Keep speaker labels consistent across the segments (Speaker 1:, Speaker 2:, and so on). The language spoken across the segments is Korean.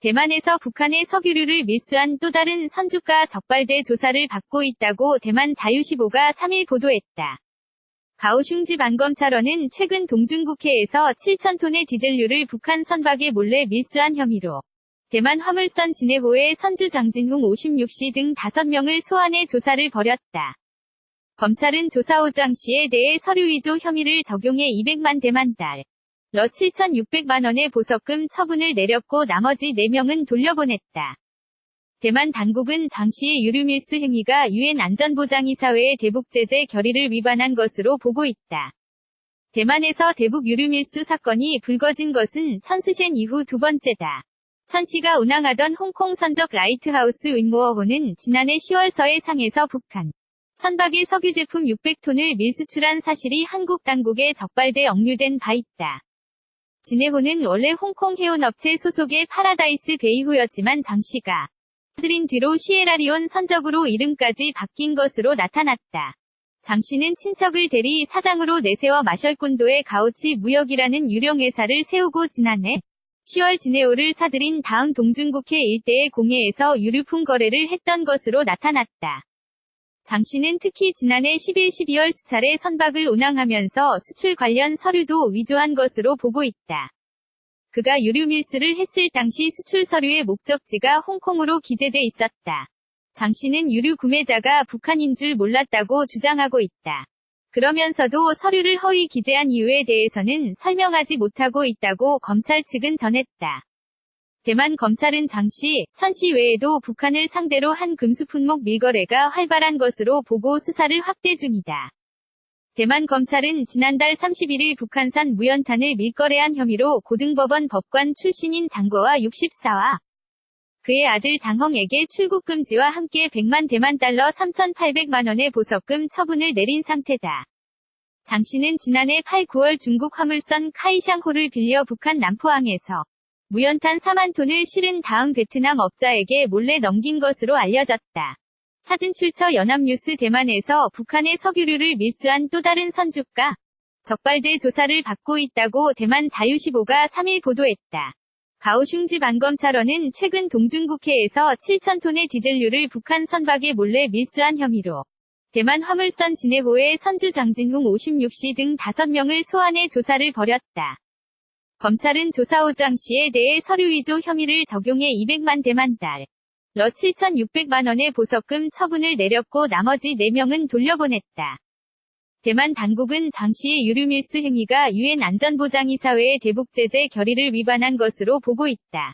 Speaker 1: 대만에서 북한의 석유류를 밀수한 또 다른 선주가 적발돼 조사를 받고 있다고 대만 자유시보가 3일 보도했다. 가오슝지방검찰원은 최근 동중국해에서 7,000톤의 디젤류를 북한 선박에 몰래 밀수한 혐의로 대만 화물선 진해호의 선주 장진홍 56씨 등 5명을 소환해 조사를 벌였다. 검찰은 조사호 장 씨에 대해 서류 위조 혐의를 적용해 200만 대만달러 7,600만 원의 보석금 처분을 내렸고 나머지 4명은 돌려보냈다. 대만 당국은 장 씨의 유류밀수 행위가 유엔 안전보장이사회의 대북제재 결의를 위반한 것으로 보고 있다. 대만에서 대북 유류밀수 사건이 불거진 것은 천스셴 이후 두 번째다. 천 씨가 운항하던 홍콩 선적 라이트하우스 윈모어호는 지난해 10월 서해상에서 북한 선박의 석유 제품 600톤을 밀수출한 사실이 한국 당국에 적발돼 억류된 바 있다. 진해호는 원래 홍콩 해운업체 소속의 파라다이스 베이호였지만 장 씨가 들인 뒤로 시에라리온 선적으로 이름까지 바뀐 것으로 나타났다. 장 씨는 친척을 대리 사장으로 내세워 마셜콘도의 가오치 무역이라는 유령회사를 세우고 지난해 10월 진해호를 사들인 다음 동중국해 일대의 공해에서 유류품 거래를 했던 것으로 나타났다. 장 씨는 특히 지난해 11, 12월 수차례 선박을 운항하면서 수출 관련 서류도 위조한 것으로 보고 있다. 그가 유류 밀수를 했을 당시 수출 서류의 목적지가 홍콩으로 기재돼 있었다. 장 씨는 유류 구매자가 북한인 줄 몰랐다고 주장하고 있다. 그러면서도 서류를 허위 기재한 이유에 대해서는 설명하지 못하고 있다고 검찰 측은 전했다. 대만 검찰은 장 씨, 천 씨 외에도 북한을 상대로 한 금수 품목 밀거래가 활발한 것으로 보고 수사를 확대 중이다. 대만 검찰은 지난달 31일 북한산 무연탄을 밀거래한 혐의로 고등법원 법관 출신인 장거와 64와 그의 아들 장헝에게 출국 금지와 함께 100만 대만달러 3,800만 원의 보석금 처분을 내린 상태다. 장 씨는 지난해 8, 9월 중국 화물선 카이샹호를 빌려 북한 남포항에서 무연탄 4만 톤을 실은 다음 베트남 업자에게 몰래 넘긴 것으로 알려졌다. 사진 출처 연합뉴스 대만에서 북한의 석유류를 밀수한 또 다른 선주가 적발돼 조사를 받고 있다고 대만 자유시보가 3일 보도했다. 가오슝지방검찰원은 최근 동중국해에서 7,000톤의 디젤류를 북한 선박에 몰래 밀수한 혐의로 대만 화물선 진해호의 선주 장진홍 56씨 등 5명을 소환해 조사를 벌였다. 검찰은 조사호 장 씨에 대해 서류 위조 혐의를 적용해 200만 대만달러 7,600만 원의 보석금 처분을 내렸고 나머지 4명은 돌려보냈다. 대만 당국은 장 씨의 유류밀수 행위가 유엔 안전보장이사회의 대북제재 결의를 위반한 것으로 보고 있다.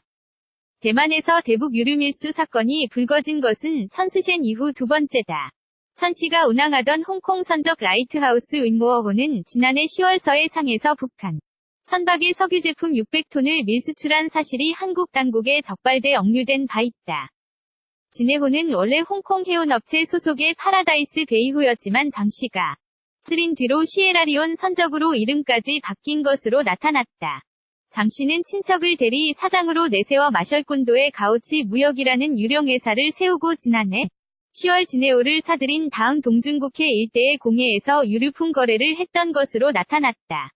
Speaker 1: 대만에서 대북 유류밀수 사건이 불거진 것은 천스셴 이후 두 번째다. 천 씨가 운항하던 홍콩 선적 라이트하우스 윈모어호는 지난해 10월 서해상에서 북한 선박의 석유 제품 600톤을 밀수출한 사실이 한국 당국에 적발돼 억류된 바 있다. 진해호는 원래 홍콩 해운업체 소속의 파라다이스 베이호였지만 장 씨가 들인 뒤로 시에라리온 선적으로 이름까지 바뀐 것으로 나타났다. 장 씨는 친척을 대리 사장으로 내세워 마셜콘도의 가오치 무역이라는 유령회사를 세우고 지난해 10월 진해호를 사들인 다음 동중국해 일대의 공해에서 유류품 거래를 했던 것으로 나타났다.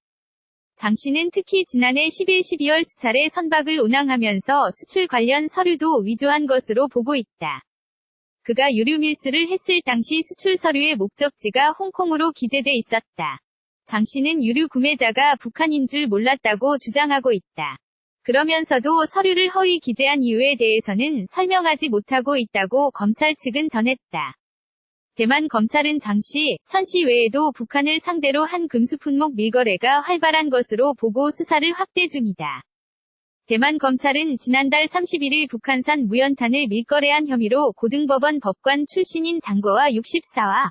Speaker 1: 장 씨는 특히 지난해 11, 12월 수차례 선박을 운항하면서 수출 관련 서류도 위조한 것으로 보고 있다. 그가 유류 밀수를 했을 당시 수출 서류의 목적지가 홍콩으로 기재돼 있었다. 장 씨는 유류 구매자가 북한인 줄 몰랐다고 주장하고 있다. 그러면서도 서류를 허위 기재한 이유에 대해서는 설명하지 못하고 있다고 검찰 측은 전했다. 대만 검찰은 장 씨, 천 씨 외에도 북한을 상대로 한 금수 품목 밀거래가 활발한 것으로 보고 수사를 확대 중이다. 대만 검찰은 지난달 31일 북한산 무연탄을 밀거래한 혐의로 고등법원 법관 출신인 장거와 64와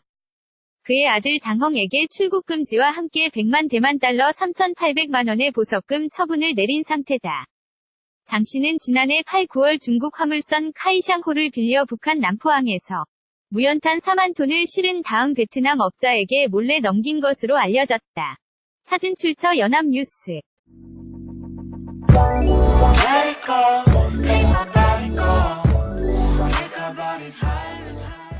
Speaker 1: 그의 아들 장헝에게 출국 금지와 함께 100만 대만달러 3,800만 원의 보석금 처분을 내린 상태다. 장 씨는 지난해 8, 9월 중국 화물선 카이샹호를 빌려 북한 남포항에서 무연탄 4만 톤을 실은 다음 베트남 업자에게 몰래 넘긴 것으로 알려졌다. 사진 출처 연합뉴스. Let it go, make my body go. Take our bodies higher and higher.